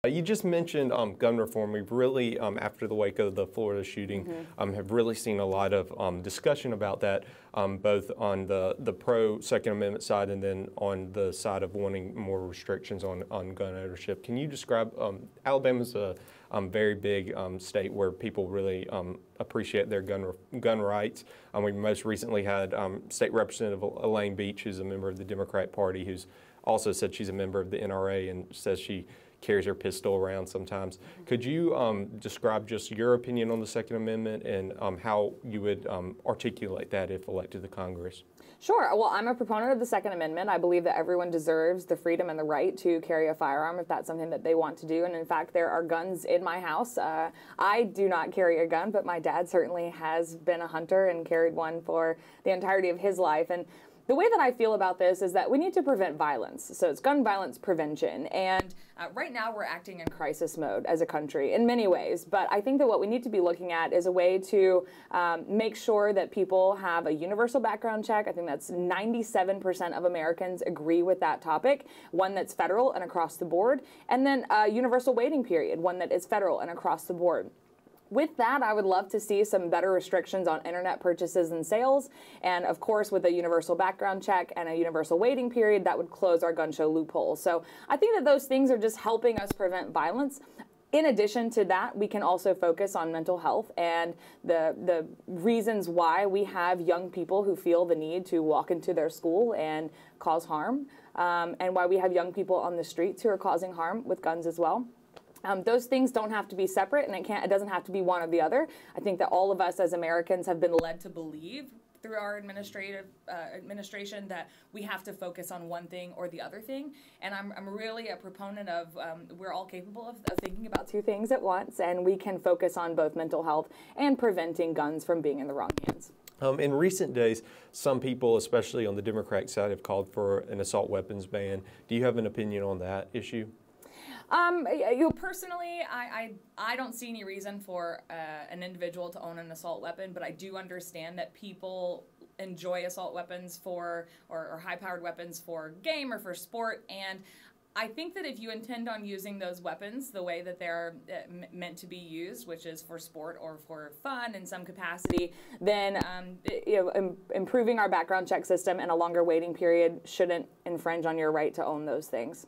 You just mentioned gun reform. We've really, after the wake of the Florida shooting, have really seen a lot of discussion about that, both on the pro-Second Amendment side and then on the side of wanting more restrictions on gun ownership. Can you describe, Alabama's a very big state where people really appreciate their gun rights. We most recently had State Representative Elaine Beach, who's a member of the Democrat Party, who's also said she's a member of the NRA and says she carries her pistol around sometimes. Could you describe just your opinion on the Second Amendment and how you would articulate that if elected to Congress? Sure. Well, I'm a proponent of the Second Amendment. I believe that everyone deserves the freedom and the right to carry a firearm if that's something that they want to do. And in fact, there are guns in my house. I do not carry a gun, but my dad certainly has been a hunter and carried one for the entirety of his life. And the way that I feel about this is that we need to prevent violence. So it's gun violence prevention. And right now we're acting in crisis mode as a country in many ways. But I think that what we need to be looking at is a way to make sure that people have a universal background check. I think that's 97% of Americans agree with that topic. One that's federal and across the board. And then a universal waiting period, one that is federal and across the board. With that, I would love to see some better restrictions on internet purchases and sales. And of course, with a universal background check and a universal waiting period, that would close our gun show loophole. So I think that those things are just helping us prevent violence. In addition to that, we can also focus on mental health and the reasons why we have young people who feel the need to walk into their school and cause harm, and why we have young people on the streets who are causing harm with guns as well. Those things don't have to be separate, and it doesn't have to be one or the other. I think that all of us as Americans have been led to believe through our administration that we have to focus on one thing or the other thing. And I'm really a proponent of we're all capable of thinking about two things at once, and we can focus on both mental health and preventing guns from being in the wrong hands. In recent days, some people, especially on the Democratic side, have called for an assault weapons ban. Do you have an opinion on that issue? Personally, I don't see any reason for an individual to own an assault weapon, but I do understand that people enjoy assault weapons or high-powered weapons for game or for sport, and I think that if you intend on using those weapons the way that they're meant to be used, which is for sport or for fun in some capacity, then improving our background check system and a longer waiting period shouldn't infringe on your right to own those things.